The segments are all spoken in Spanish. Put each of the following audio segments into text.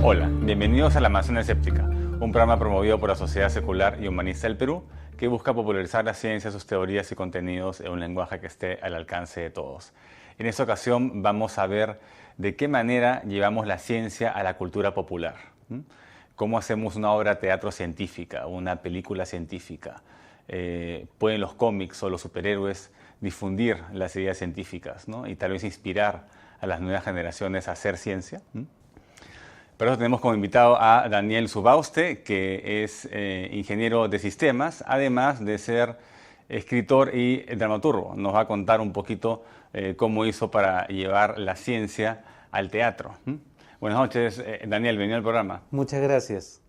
Hola, bienvenidos a La Manzana Escéptica, un programa promovido por la Sociedad Secular y Humanista del Perú que busca popularizar la ciencia, sus teorías y contenidos en un lenguaje que esté al alcance de todos. En esta ocasión vamos a ver de qué manera llevamos la ciencia a la cultura popular. ¿Cómo hacemos una obra de teatro científica, una película científica? ¿Pueden los cómics o los superhéroes difundir las ideas científicas, ¿no? Y tal vez inspirar a las nuevas generaciones a hacer ciencia? Por eso tenemos como invitado a Daniel Subauste, que es ingeniero de sistemas, además de ser escritor y dramaturgo. Nos va a contar un poquito cómo hizo para llevar la ciencia al teatro. Buenas noches, Daniel, bienvenido al programa. Muchas gracias.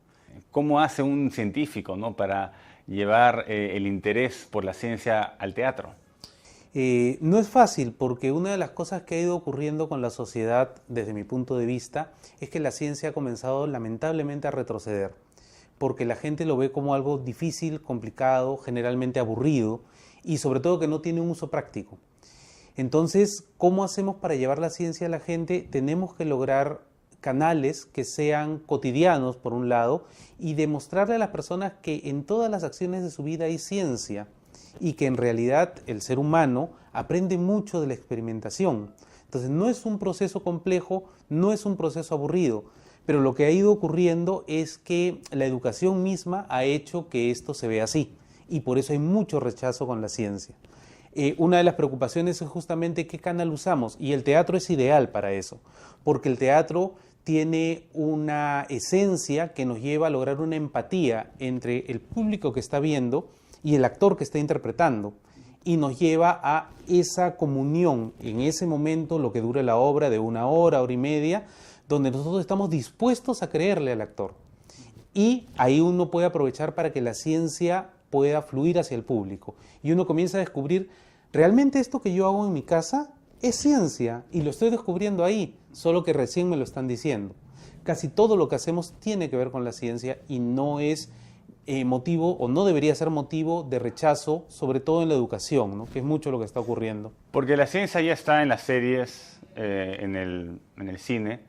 ¿Cómo hace un científico, ¿no?, para llevar el interés por la ciencia al teatro? No es fácil, porque una de las cosas que ha ido ocurriendo con la sociedad, desde mi punto de vista, es que la ciencia ha comenzado lamentablemente a retroceder, porque la gente lo ve como algo difícil, complicado, generalmente aburrido, y sobre todo que no tiene un uso práctico. Entonces, ¿cómo hacemos para llevar la ciencia a la gente? Tenemos que lograr canales que sean cotidianos, por un lado, y demostrarle a las personas que en todas las acciones de su vida hay ciencia, y que en realidad el ser humano aprende mucho de la experimentación. Entonces no es un proceso complejo, no es un proceso aburrido, pero lo que ha ido ocurriendo es que la educación misma ha hecho que esto se vea así, y por eso hay mucho rechazo con la ciencia. Una de las preocupaciones es justamente qué canal usamos, y el teatro es ideal para eso, porque el teatro tiene una esencia que nos lleva a lograr una empatía entre el público que está viendo y el actor que está interpretando, y nos lleva a esa comunión en ese momento, lo que dure la obra de 1 hora, hora y media, donde nosotros estamos dispuestos a creerle al actor. Y ahí uno puede aprovechar para que la ciencia pueda fluir hacia el público. Y uno comienza a descubrir, realmente esto que yo hago en mi casa es ciencia, y lo estoy descubriendo ahí, solo que recién me lo están diciendo. Casi todo lo que hacemos tiene que ver con la ciencia y no es motivo, o no debería ser motivo de rechazo, sobre todo en la educación, ¿no?, que es mucho lo que está ocurriendo. Porque la ciencia ya está en las series, en el cine,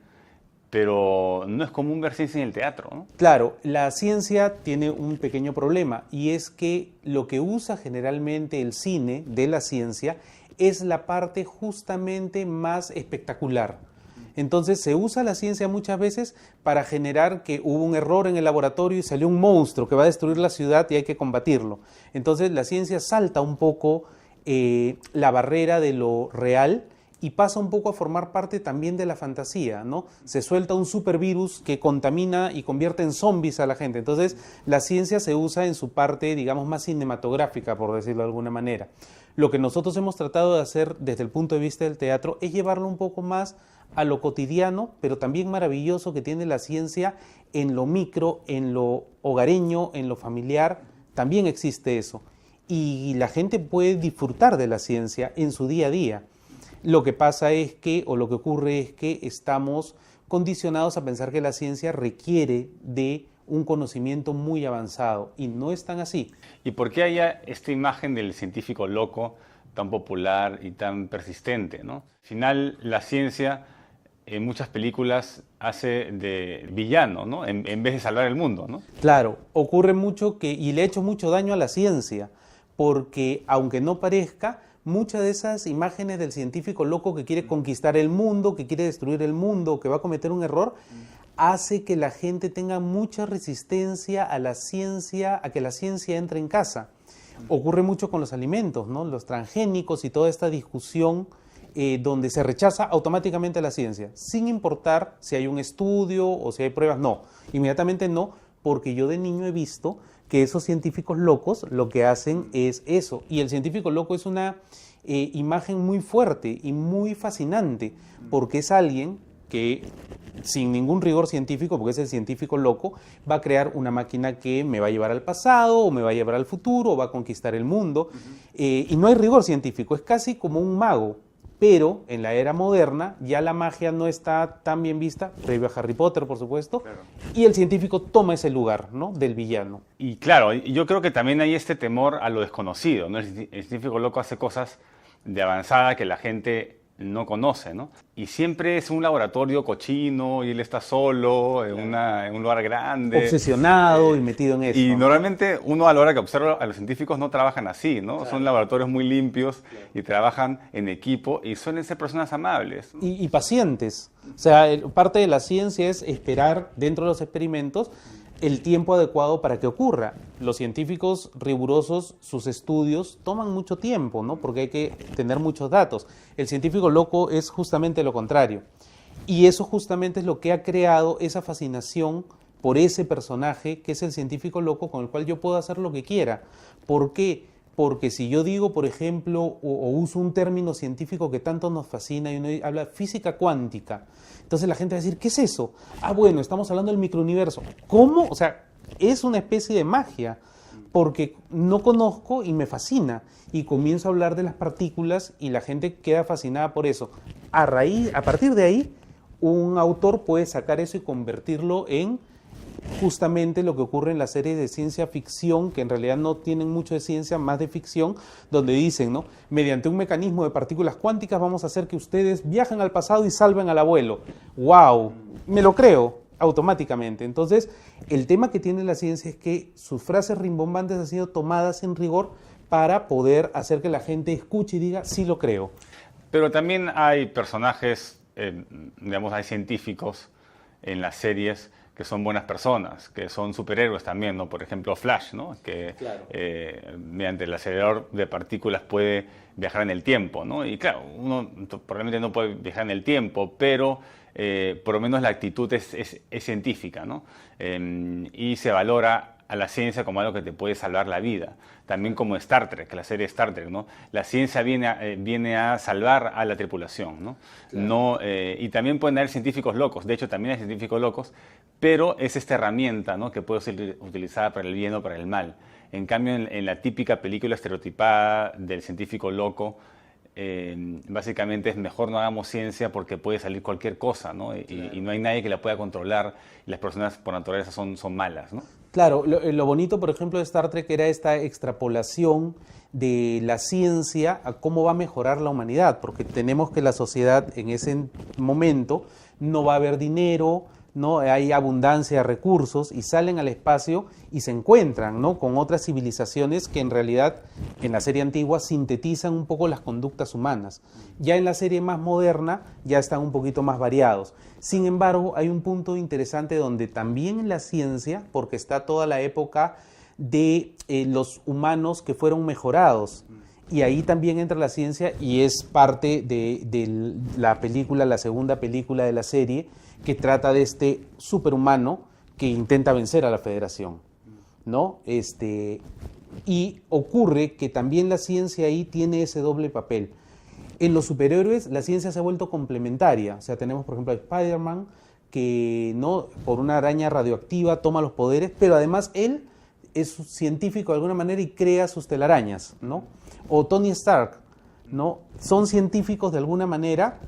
pero no es común ver ciencia en el teatro, ¿no? Claro, la ciencia tiene un pequeño problema, y es que lo que usa generalmente el cine de la ciencia es la parte justamente más espectacular. Entonces se usa la ciencia muchas veces para generar que hubo un error en el laboratorio y salió un monstruo que va a destruir la ciudad y hay que combatirlo. Entonces la ciencia salta un poco la barrera de lo real y pasa un poco a formar parte también de la fantasía, ¿no? Se suelta un supervirus que contamina y convierte en zombies a la gente. Entonces la ciencia se usa en su parte, digamos, más cinematográfica, por decirlo de alguna manera. Lo que nosotros hemos tratado de hacer desde el punto de vista del teatro es llevarlo un poco más a lo cotidiano, pero también maravilloso que tiene la ciencia en lo micro, en lo hogareño, en lo familiar. También existe eso. Y la gente puede disfrutar de la ciencia en su día a día. Lo que pasa es que, o lo que ocurre es que estamos condicionados a pensar que la ciencia requiere de un conocimiento muy avanzado, y no es tan así. ¿Y por qué haya esta imagen del científico loco tan popular y tan persistente, ¿no? Al final, la ciencia en muchas películas hace de villano, ¿no?, en vez de salvar el mundo, ¿no? Claro, ocurre mucho y le ha hecho mucho daño a la ciencia, porque aunque no parezca, muchas de esas imágenes del científico loco que quiere conquistar el mundo, que quiere destruir el mundo, que va a cometer un error, hace que la gente tenga mucha resistencia a la ciencia, a que la ciencia entre en casa. Ocurre mucho con los alimentos, ¿no?, los transgénicos y toda esta discusión donde se rechaza automáticamente la ciencia, sin importar si hay un estudio o si hay pruebas. No, inmediatamente no, porque yo de niño he visto que esos científicos locos lo que hacen es eso, y el científico loco es una imagen muy fuerte y muy fascinante, porque es alguien que sin ningún rigor científico, porque es el científico loco, va a crear una máquina que me va a llevar al pasado, o me va a llevar al futuro, o va a conquistar el mundo, y no hay rigor científico, es casi como un mago. Pero en la era moderna ya la magia no está tan bien vista, previo a Harry Potter, por supuesto, claro, y el científico toma ese lugar, ¿no?, del villano. Y claro, yo creo que también hay este temor a lo desconocido, ¿no? El científico loco hace cosas de avanzada que la gente no conoce, ¿no? Y siempre es un laboratorio cochino y él está solo en un lugar grande. Obsesionado y metido en eso. Y normalmente uno a la hora que observa a los científicos no trabajan así, ¿no? Claro. Son laboratorios muy limpios y trabajan en equipo y suelen ser personas amables. Y pacientes. O sea, parte de la ciencia es esperar dentro de los experimentos el tiempo adecuado para que ocurra. Los científicos rigurosos, sus estudios toman mucho tiempo, ¿no? Porque hay que tener muchos datos. El científico loco es justamente lo contrario. Y eso justamente es lo que ha creado esa fascinación por ese personaje que es el científico loco con el cual yo puedo hacer lo que quiera. ¿Por qué? Porque si yo digo, por ejemplo, o uso un término científico que tanto nos fascina y uno habla física cuántica, entonces la gente va a decir, ¿qué es eso? Ah, bueno, estamos hablando del microuniverso. ¿Cómo? O sea, es una especie de magia, porque no conozco y me fascina. Y comienzo a hablar de las partículas y la gente queda fascinada por eso. A partir de ahí, un autor puede sacar eso y convertirlo en justamente lo que ocurre en las series de ciencia ficción, que en realidad no tienen mucho de ciencia, más de ficción, donde dicen, ¿no? Mediante un mecanismo de partículas cuánticas vamos a hacer que ustedes viajen al pasado y salven al abuelo. ¡Wow! Me lo creo automáticamente. Entonces, el tema que tiene la ciencia es que sus frases rimbombantes han sido tomadas en rigor para poder hacer que la gente escuche y diga, sí lo creo. Pero también hay personajes, digamos, hay científicos en las series que son buenas personas, que son superhéroes también, ¿no? Por ejemplo, Flash, ¿no? Que claro. Mediante el acelerador de partículas puede viajar en el tiempo, ¿no? Y claro, uno probablemente no puede viajar en el tiempo, pero por lo menos la actitud es científica, ¿no? Y se valora a la ciencia como algo que te puede salvar la vida. También como Star Trek, la serie Star Trek, ¿no? La ciencia viene a salvar a la tripulación, ¿no? Claro. Y también pueden haber científicos locos, de hecho también hay científicos locos, pero es esta herramienta, ¿no? Que puede ser utilizada para el bien o para el mal. En cambio, en la típica película estereotipada del científico loco, básicamente es mejor no hagamos ciencia porque puede salir cualquier cosa, ¿no? Claro. Y no hay nadie que la pueda controlar y las personas por naturaleza son malas, ¿no? Claro, lo bonito, por ejemplo, de Star Trek era esta extrapolación de la ciencia a cómo va a mejorar la humanidad, porque tenemos que la sociedad en ese momento no va a haber dinero, ¿no? Hay abundancia de recursos y salen al espacio y se encuentran, ¿no? Con otras civilizaciones que en realidad en la serie antigua sintetizan un poco las conductas humanas. Ya en la serie más moderna ya están un poquito más variados. Sin embargo, hay un punto interesante donde también en la ciencia, porque está toda la época de los humanos que fueron mejorados, y ahí también entra la ciencia y es parte de la película, la segunda película de la serie, que trata de este superhumano que intenta vencer a la Federación, ¿no? Y ocurre que también la ciencia ahí tiene ese doble papel. En los superhéroes la ciencia se ha vuelto complementaria. O sea, tenemos por ejemplo a Spider-Man que, ¿no? Por una araña radioactiva toma los poderes, pero además él es científico de alguna manera y crea sus telarañas, ¿no? O Tony Stark, ¿no? Son científicos de alguna manera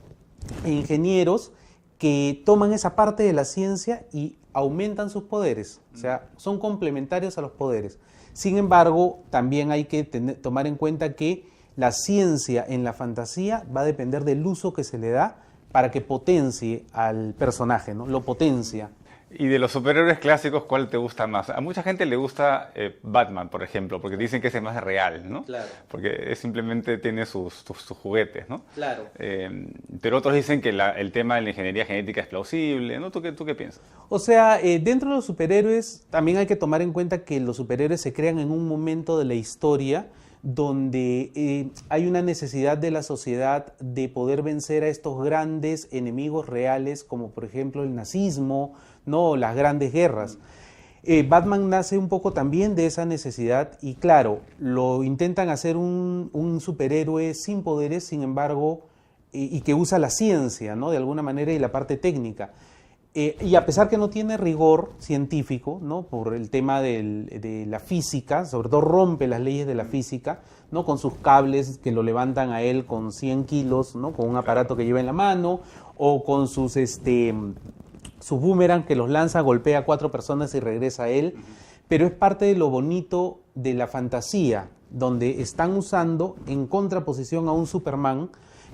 e ingenieros que toman esa parte de la ciencia y aumentan sus poderes, o sea, son complementarios a los poderes. Sin embargo, también hay que tomar en cuenta que la ciencia en la fantasía va a depender del uso que se le da para que potencie al personaje, ¿no? Lo potencia. Y de los superhéroes clásicos, ¿cuál te gusta más? A mucha gente le gusta Batman, por ejemplo, porque dicen que es el más real, ¿no? Claro. Porque simplemente tiene sus juguetes, ¿no? Claro. Pero otros dicen que el tema de la ingeniería genética es plausible, ¿no? ¿Tú qué piensas? O sea, dentro de los superhéroes también hay que tomar en cuenta que los superhéroes se crean en un momento de la historia donde hay una necesidad de la sociedad de poder vencer a estos grandes enemigos reales, como por ejemplo el nazismo, ¿no? Las grandes guerras. Batman nace un poco también de esa necesidad y claro, lo intentan hacer un superhéroe sin poderes, sin embargo, y que usa la ciencia, ¿no? De alguna manera y la parte técnica. Y a pesar que no tiene rigor científico, ¿no? Por el tema de la física, sobre todo rompe las leyes de la física, ¿no? Con sus cables que lo levantan a él con 100 kilos, ¿no? Con un aparato que lleva en la mano, o con sus boomerang que los lanza, golpea a 4 personas y regresa a él. Pero es parte de lo bonito de la fantasía, donde están usando en contraposición a un Superman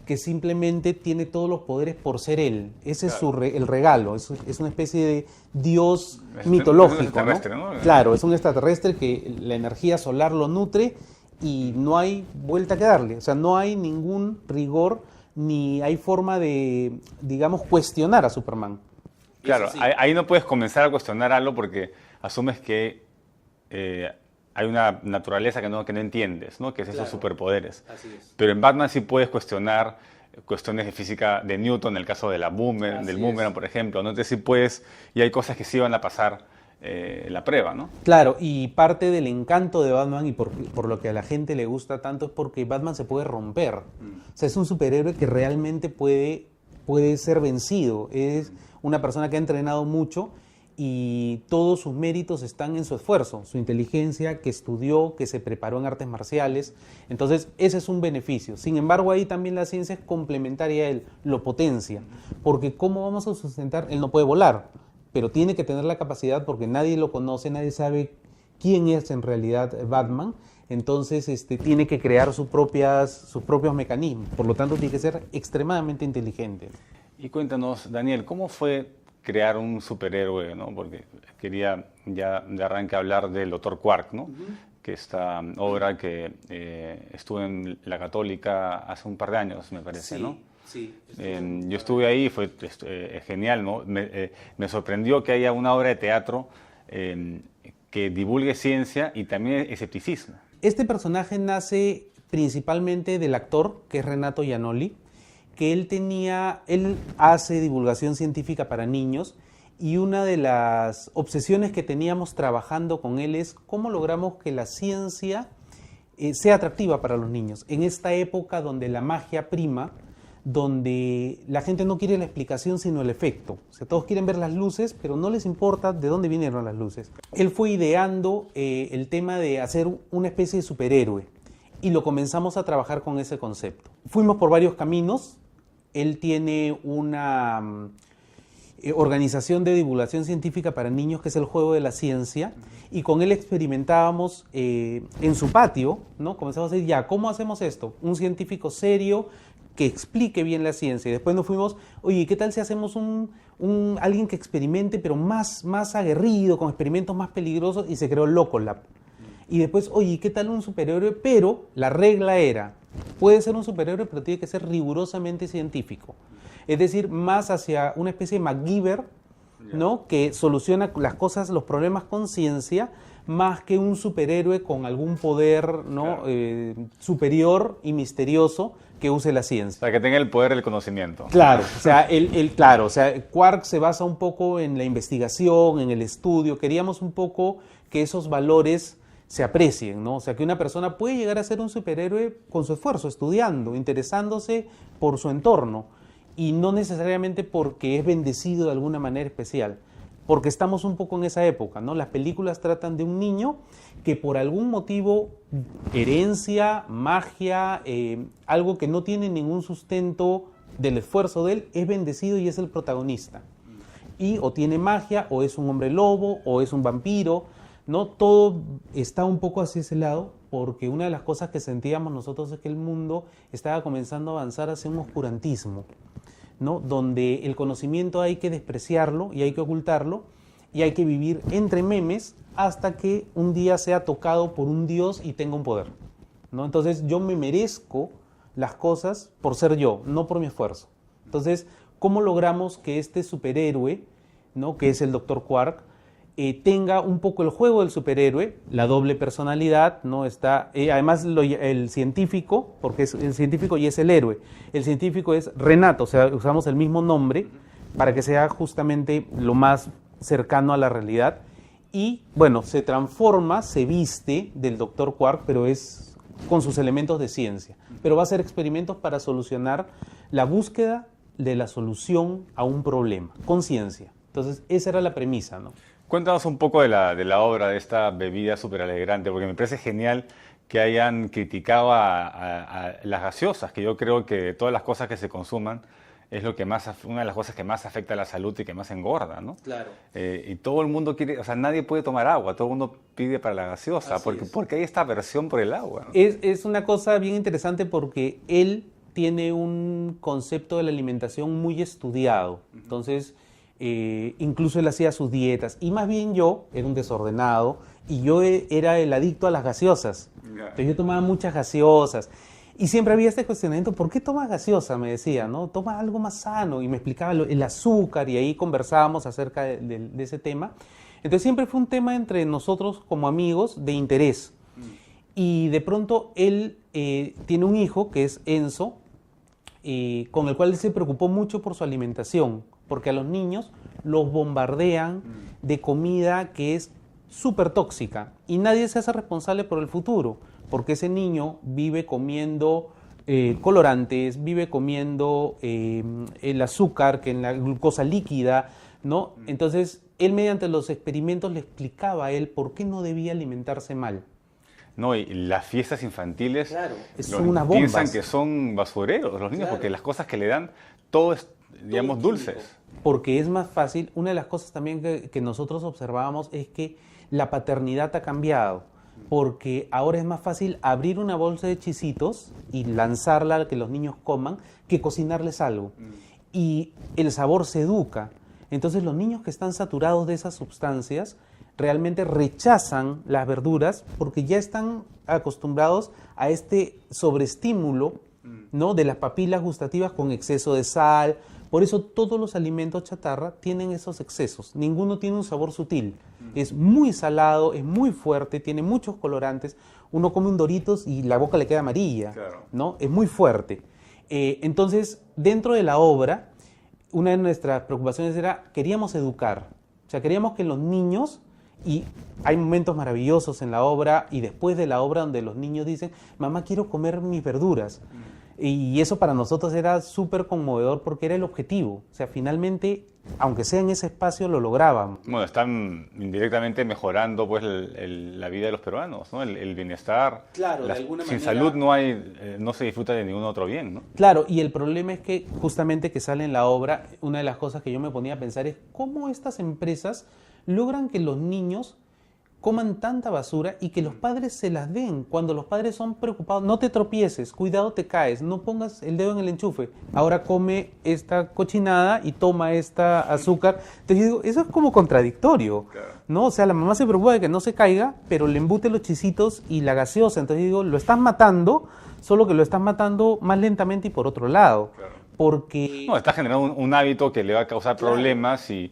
que simplemente tiene todos los poderes por ser él. Ese es el regalo, es una especie de dios mitológico. Es un extraterrestre, ¿no? Claro, es un extraterrestre que la energía solar lo nutre y no hay vuelta que darle. O sea, no hay ningún rigor ni hay forma de, digamos, cuestionar a Superman. Claro, ahí no puedes comenzar a cuestionar algo porque asumes que hay una naturaleza que no entiendes, ¿no? Que es esos superpoderes. Así es. Pero en Batman sí puedes cuestionar cuestiones de física de Newton, en el caso de del boomerang, por ejemplo, ¿no? Entonces sí puedes, y hay cosas que sí van a pasar la prueba, ¿no? Claro, y parte del encanto de Batman y por lo que a la gente le gusta tanto es porque Batman se puede romper. O sea, es un superhéroe que realmente puede ser vencido. Es una persona que ha entrenado mucho y todos sus méritos están en su esfuerzo, su inteligencia, que estudió, que se preparó en artes marciales. Entonces, ese es un beneficio. Sin embargo, ahí también la ciencia es complementaria a él, lo potencia. Porque ¿cómo vamos a sustentar? Él no puede volar, pero tiene que tener la capacidad porque nadie lo conoce, nadie sabe quién es en realidad Batman. Entonces, tiene que crear sus propios mecanismos. Por lo tanto, tiene que ser extremadamente inteligente. Y cuéntanos, Daniel, ¿cómo fue crear un superhéroe, ¿no? Porque quería ya de arranque hablar del Dr. Quark, ¿no? Que esta obra que estuvo en la Católica hace un par de años, me parece, ¿no? Sí. Yo estuve ahí, fue genial, ¿no? Me sorprendió que haya una obra de teatro que divulgue ciencia y también escepticismo. Este personaje nace principalmente del actor, que es Renato Iannoli, que él hace divulgación científica para niños y una de las obsesiones que teníamos trabajando con él es cómo logramos que la ciencia sea atractiva para los niños. En esta época donde la magia prima, donde la gente no quiere la explicación sino el efecto. O sea, todos quieren ver las luces, pero no les importa de dónde vinieron las luces. Él fue ideando el tema de hacer una especie de superhéroe y lo comenzamos a trabajar con ese concepto. Fuimos por varios caminos. Él tiene una organización de divulgación científica para niños que es el Juego de la Ciencia y con él experimentábamos en su patio, ¿no? Comenzamos a decir, ya, ¿cómo hacemos esto? Un científico serio que explique bien la ciencia. Y después nos fuimos, oye, ¿qué tal si hacemos alguien que experimente pero más aguerrido, con experimentos más peligrosos? Y se creó Locolab. Y después, oye, ¿qué tal un superhéroe? Pero la regla era, puede ser un superhéroe, pero tiene que ser rigurosamente científico. Es decir, más hacia una especie de MacGyver, ¿no? Que soluciona las cosas, los problemas con ciencia, más que un superhéroe con algún poder, ¿no? Superior y misterioso que use la ciencia. Para que tenga el poder del conocimiento. Claro, o sea, Quark se basa un poco en la investigación, en el estudio. Queríamos un poco que esos valores se aprecien, ¿no? O sea, que una persona puede llegar a ser un superhéroe con su esfuerzo, estudiando, interesándose por su entorno y no necesariamente porque es bendecido de alguna manera especial, porque estamos un poco en esa época, ¿no? Las películas tratan de un niño que por algún motivo, herencia, magia, algo que no tiene ningún sustento del esfuerzo de él, es bendecido y es el protagonista. Y o tiene magia, o es un hombre lobo, o es un vampiro, ¿no? Todo está un poco hacia ese lado, porque una de las cosas que sentíamos nosotros es que el mundo estaba comenzando a avanzar hacia un oscurantismo, ¿no? Donde el conocimiento hay que despreciarlo y hay que ocultarlo y hay que vivir entre memes hasta que un día sea tocado por un dios y tenga un poder, ¿no? Entonces yo me merezco las cosas por ser yo, no por mi esfuerzo. Entonces, ¿cómo logramos que este superhéroe, ¿no? Que es el Dr. Quark, tenga un poco el juego del superhéroe, la doble personalidad, ¿no? Está, además el científico, porque es el científico y es el héroe. El científico es Renato, o sea, usamos el mismo nombre para que sea justamente lo más cercano a la realidad. Y bueno, se transforma, se viste del Dr. Quark, pero es con sus elementos de ciencia. Pero va a hacer experimentos para solucionar la búsqueda de la solución a un problema, con ciencia. Entonces, esa era la premisa, ¿no? Cuéntanos un poco de la obra, de esta bebida súper alegrante, porque me parece genial que hayan criticado a las gaseosas, que yo creo que de todas las cosas que se consuman es una de las cosas que más afecta a la salud y que más engorda, ¿no? Claro. Y todo el mundo quiere, o sea, nadie puede tomar agua, todo el mundo pide para la gaseosa, porque hay esta aversión por el agua, ¿no? Es una cosa bien interesante porque él tiene un concepto de la alimentación muy estudiado. Entonces, incluso él hacía sus dietas. Y más bien yo era un desordenado y yo era el adicto a las gaseosas. Entonces yo tomaba muchas gaseosas. Y siempre había este cuestionamiento, ¿por qué tomas gaseosa? Me decía, ¿no? Toma algo más sano. Y me explicaba el azúcar y ahí conversábamos acerca de ese tema. Entonces siempre fue un tema entre nosotros como amigos de interés. Y de pronto él tiene un hijo que es Enzo, con el cual él se preocupó mucho por su alimentación, porque a los niños los bombardean de comida que es súper tóxica y nadie se hace responsable por el futuro, porque ese niño vive comiendo colorantes, vive comiendo el azúcar, que es la glucosa líquida, ¿no? Entonces, él mediante los experimentos le explicaba a él por qué no debía alimentarse mal. No, y las fiestas infantiles, claro, son unas bombas. Piensan que son basureros los niños, claro, porque las cosas que le dan, todo es, digamos, todo dulces. Porque es más fácil. Una de las cosas también que nosotros observábamos es que la paternidad ha cambiado, porque ahora es más fácil abrir una bolsa de chisitos y lanzarla a que los niños coman que cocinarles algo. Y el sabor se educa. Entonces los niños que están saturados de esas sustancias realmente rechazan las verduras porque ya están acostumbrados a este sobreestímulo, ¿no?, de las papilas gustativas con exceso de sal. Por eso todos los alimentos chatarra tienen esos excesos. Ninguno tiene un sabor sutil. Es muy salado, es muy fuerte, tiene muchos colorantes. Uno come un Doritos y la boca le queda amarilla, claro, ¿no? Es muy fuerte. Entonces, dentro de la obra, una de nuestras preocupaciones era, queríamos educar. O sea, queríamos que los niños, y hay momentos maravillosos en la obra y después de la obra donde los niños dicen, mamá, quiero comer mis verduras. Y eso para nosotros era súper conmovedor porque era el objetivo. O sea, finalmente, aunque sea en ese espacio, lo lográbamos. Bueno, están indirectamente mejorando pues la vida de los peruanos, ¿no? El bienestar. Claro, de alguna manera. Sin salud no se disfruta de ningún otro bien, ¿no? Claro, y el problema es que justamente que sale en la obra, una de las cosas que yo me ponía a pensar es cómo estas empresas logran que los niños coman tanta basura y que los padres se las den cuando los padres son preocupados. No te tropieces, cuidado te caes, no pongas el dedo en el enchufe. Ahora come esta cochinada y toma esta azúcar. Entonces yo digo, eso es como contradictorio, claro, ¿no? O sea, la mamá se preocupa de que no se caiga, pero le embute los chisitos y la gaseosa. Entonces yo digo, lo estás matando, solo que lo estás matando más lentamente y por otro lado. Claro. Porque... No, está generando un hábito que le va a causar, claro, problemas y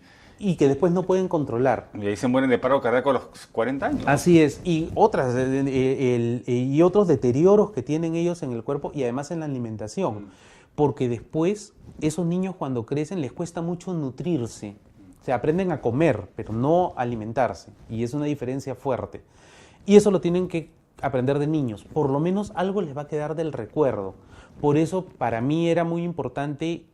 que después no pueden controlar. Y ahí se mueren de paro cardíaco a los 40 años. Así es, y y otros deterioros que tienen ellos en el cuerpo y además en la alimentación, porque después esos niños cuando crecen les cuesta mucho nutrirse, o sea, aprenden a comer, pero no a alimentarse, y es una diferencia fuerte. Y eso lo tienen que aprender de niños, por lo menos algo les va a quedar del recuerdo. Por eso para mí era muy importante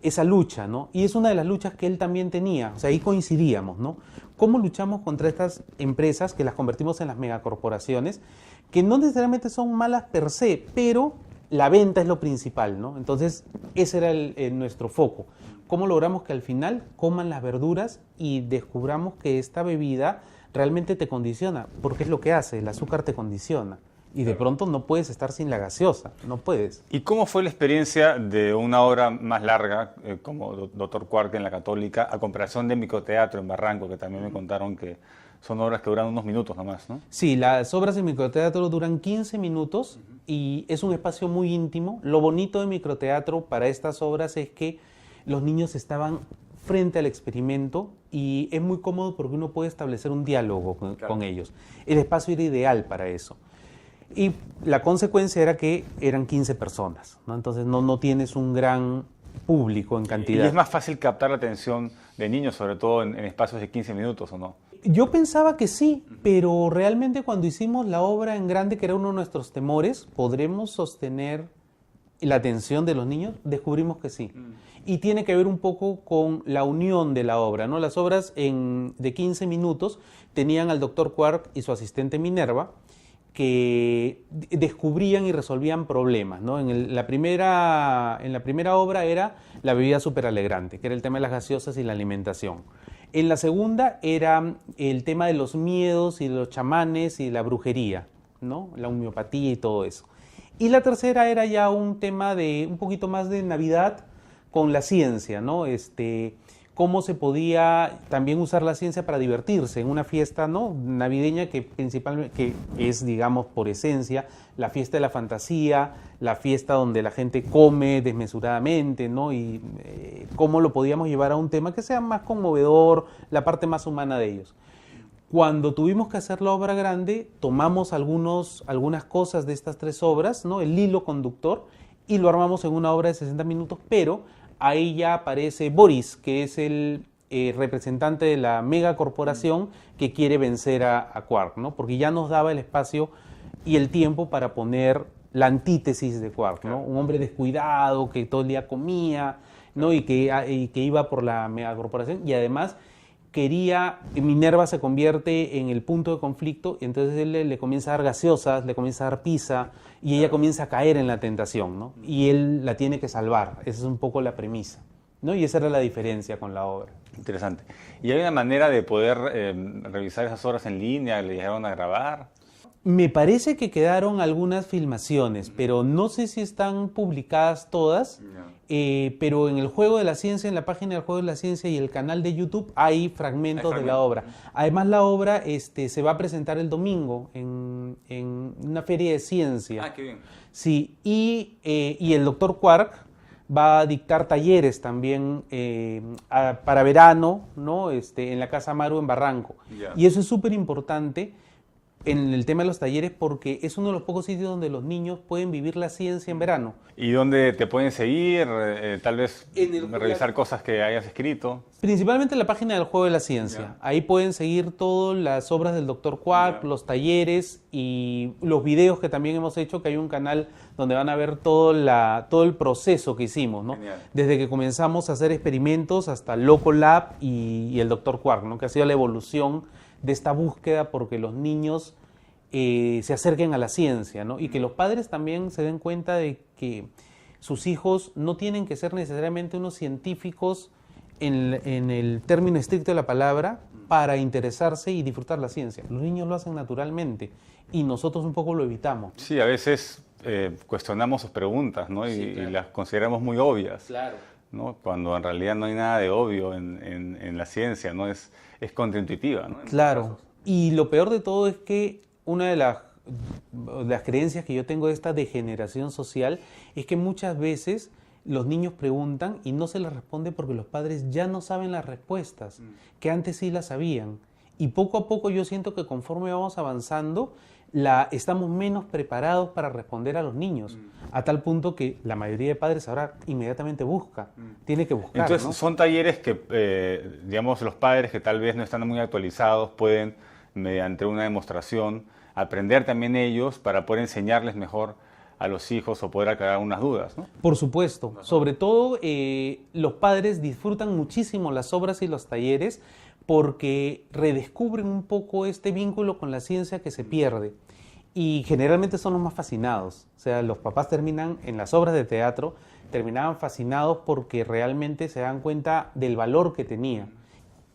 esa lucha, ¿no? Y es una de las luchas que él también tenía, o sea, ahí coincidíamos, ¿no? ¿Cómo luchamos contra estas empresas que las convertimos en las megacorporaciones, que no necesariamente son malas per se, pero la venta es lo principal, ¿no? Entonces, ese era nuestro foco. ¿Cómo logramos que al final coman las verduras y descubramos que esta bebida realmente te condiciona? Porque es lo que hace, el azúcar te condiciona. Y de pronto no puedes estar sin la gaseosa, no puedes. ¿Y cómo fue la experiencia de una obra más larga, como Dr. Quark en la Católica, a comparación de microteatro en Barranco, que también me contaron que son obras que duran unos minutos nomás, ¿no? Sí, las obras de microteatro duran 15 minutos y es un espacio muy íntimo. Lo bonito de microteatro para estas obras es que los niños estaban frente al experimento y es muy cómodo porque uno puede establecer un diálogo con ellos. El espacio era ideal para eso. Y la consecuencia era que eran 15 personas, ¿no? Entonces no tienes un gran público en cantidad. ¿Y es más fácil captar la atención de niños, sobre todo en espacios de 15 minutos, o no? Yo pensaba que sí, pero realmente cuando hicimos la obra en grande, que era uno de nuestros temores, ¿podremos sostener la atención de los niños? Descubrimos que sí. Y tiene que ver un poco con la unión de la obra, ¿no? Las obras de 15 minutos tenían al Dr. Quark y su asistente Minerva, que descubrían y resolvían problemas, ¿no? En la primera obra era la bebida superalegrante, que era el tema de las gaseosas y la alimentación. En la segunda era el tema de los miedos y los chamanes y la brujería, ¿no? La homeopatía y todo eso. Y la tercera era ya un tema de un poquito más de Navidad con la ciencia, ¿no? Cómo se podía también usar la ciencia para divertirse en una fiesta, ¿no?, navideña que principalmente que es, digamos, por esencia la fiesta de la fantasía, la fiesta donde la gente come desmesuradamente, ¿no? Y cómo lo podíamos llevar a un tema que sea más conmovedor, la parte más humana de ellos. Cuando tuvimos que hacer la obra grande, tomamos algunas cosas de estas tres obras, ¿no?, el hilo conductor, y lo armamos en una obra de 60 minutos, pero ahí ya aparece Boris, que es el representante de la megacorporación que quiere vencer a Quark, ¿no? Porque ya nos daba el espacio y el tiempo para poner la antítesis de Quark, ¿no? Un hombre descuidado, que todo el día comía, ¿no?, y que iba por la megacorporación, y además Minerva se convierte en el punto de conflicto, y entonces él le comienza a dar gaseosas, le comienza a dar pizza, y ella comienza a caer en la tentación, ¿no? Y él la tiene que salvar. Esa es un poco la premisa, ¿no? Y esa era la diferencia con la obra. Interesante. ¿Y hay una manera de poder revisar esas obras en línea? ¿Le llegaron a grabar? Me parece que quedaron algunas filmaciones, pero no sé si están publicadas todas. Pero en el Juego de la Ciencia, en la página del Juego de la Ciencia y el canal de YouTube hay fragmentos de la obra. Además, la obra se va a presentar el domingo en una feria de ciencia. Ah, qué bien. Sí, y el doctor Quark va a dictar talleres también para verano, ¿no? En la Casa Amaru en Barranco. Yeah. Y eso es súper importante en el tema de los talleres, porque es uno de los pocos sitios donde los niños pueden vivir la ciencia en verano. ¿Y dónde te pueden seguir? Tal vez revisar cosas que hayas escrito. Principalmente en la página del Juego de la Ciencia. Yeah. Ahí pueden seguir todas las obras del Dr. Quark, yeah, los talleres y los videos que también hemos hecho, que hay un canal donde van a ver todo el proceso que hicimos, ¿no? Genial. Desde que comenzamos a hacer experimentos hasta Loco Lab y el Dr. Quark, ¿no?, que ha sido la evolución de esta búsqueda porque los niños se acerquen a la ciencia, ¿no? Y que los padres también se den cuenta de que sus hijos no tienen que ser necesariamente unos científicos en el término estricto de la palabra para interesarse y disfrutar la ciencia. Los niños lo hacen naturalmente y nosotros un poco lo evitamos. Sí, a veces cuestionamos sus preguntas, ¿no? Sí, claro. Y las consideramos muy obvias. Claro. ¿No? Cuando en realidad no hay nada de obvio en la ciencia, ¿no? Es contraintuitiva, ¿no? Claro. Y lo peor de todo es que una de las creencias que yo tengo de esta degeneración social es que muchas veces los niños preguntan y no se les responde porque los padres ya no saben las respuestas, que antes sí las sabían. Y poco a poco yo siento que conforme vamos avanzando, estamos menos preparados para responder a los niños, a tal punto que la mayoría de padres ahora inmediatamente tiene que buscar. Entonces, ¿no? son talleres que, digamos, los padres que tal vez no están muy actualizados pueden, mediante una demostración, aprender también ellos para poder enseñarles mejor a los hijos o poder aclarar unas dudas, ¿no? Por supuesto. Sobre todo, los padres disfrutan muchísimo las obras y los talleres porque redescubren un poco este vínculo con la ciencia que se pierde. Y generalmente son los más fascinados. O sea, los papás terminan en las obras de teatro, terminaban fascinados porque realmente se dan cuenta del valor que tenía.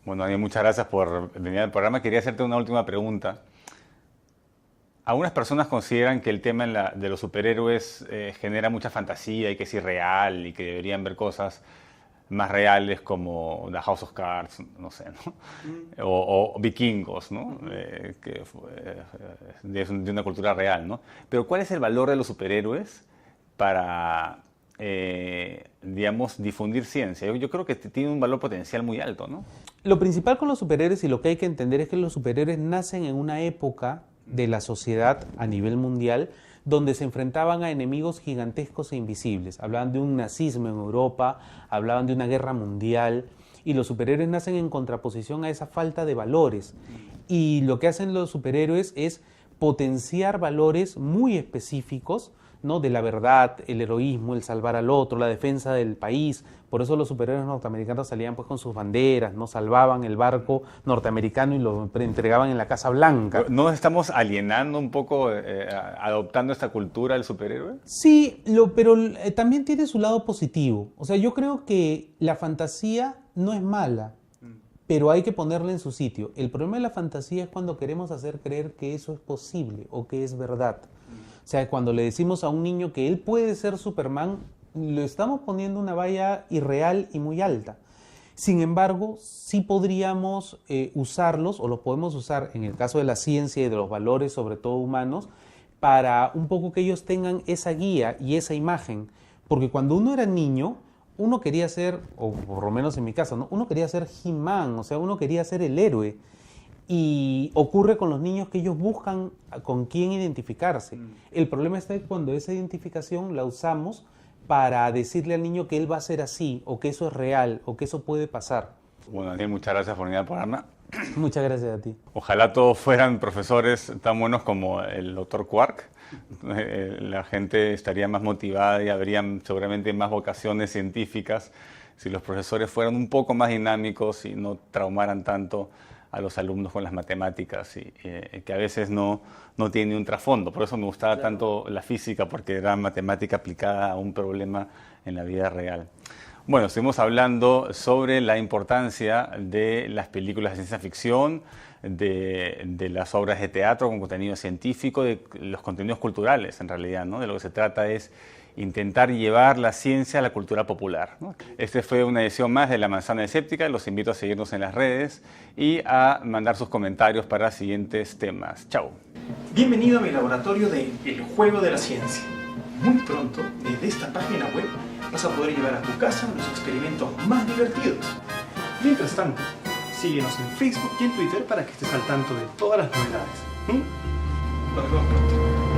Bueno, Daniel, muchas gracias por venir al programa. Quería hacerte una última pregunta. Algunas personas consideran que el tema de los superhéroes genera mucha fantasía y que es irreal y que deberían ver cosas más reales como The House of Cards, no sé, ¿no? O Vikingos, ¿no? Que es de una cultura real, ¿no? Pero ¿cuál es el valor de los superhéroes para, digamos, difundir ciencia? Yo creo que tiene un valor potencial muy alto, ¿no? Lo principal con los superhéroes y lo que hay que entender es que los superhéroes nacen en una época de la sociedad a nivel mundial donde se enfrentaban a enemigos gigantescos e invisibles. Hablaban de un nazismo en Europa, hablaban de una guerra mundial, y los superhéroes nacen en contraposición a esa falta de valores. Y lo que hacen los superhéroes es potenciar valores muy específicos, ¿no? De la verdad, el heroísmo, el salvar al otro, la defensa del país. Por eso los superhéroes norteamericanos salían pues con sus banderas, ¿no? Salvaban el barco norteamericano y lo entregaban en la Casa Blanca. ¿No nos estamos alienando un poco adoptando esta cultura del superhéroe? Sí, pero también tiene su lado positivo. O sea, yo creo que la fantasía no es mala, pero hay que ponerla en su sitio. El problema de la fantasía es cuando queremos hacer creer que eso es posible o que es verdad. O sea, cuando le decimos a un niño que él puede ser Superman, lo estamos poniendo una valla irreal y muy alta. Sin embargo, sí podríamos usarlos, o los podemos usar en el caso de la ciencia y de los valores, sobre todo humanos, para un poco que ellos tengan esa guía y esa imagen. Porque cuando uno era niño, uno quería ser, o por lo menos en mi caso, ¿no? Uno quería ser He-Man, o sea, uno quería ser el héroe. Y ocurre con los niños que ellos buscan con quién identificarse. El problema está cuando esa identificación la usamos para decirle al niño que él va a ser así, o que eso es real, o que eso puede pasar. Bueno, Daniel, muchas gracias por venir al programa. Muchas gracias a ti. Ojalá todos fueran profesores tan buenos como el doctor Quark. La gente estaría más motivada y habrían seguramente más vocaciones científicas si los profesores fueran un poco más dinámicos y no traumaran tanto a los alumnos con las matemáticas, y que a veces no tiene un trasfondo. Por eso me gustaba tanto la física, porque era matemática aplicada a un problema en la vida real. Bueno, estuvimos hablando sobre la importancia de las películas de ciencia ficción, de las obras de teatro con contenido científico, de los contenidos culturales en realidad, ¿no? De lo que se trata es intentar llevar la ciencia a la cultura popular, ¿no? Este fue una edición más de La Manzana Escéptica. Los invito a seguirnos en las redes y a mandar sus comentarios para siguientes temas. Chao. Bienvenido a mi laboratorio de El Juego de la Ciencia. Muy pronto, desde esta página web, vas a poder llevar a tu casa los experimentos más divertidos. Mientras tanto, síguenos en Facebook y en Twitter para que estés al tanto de todas las novedades. Nos vemos pronto.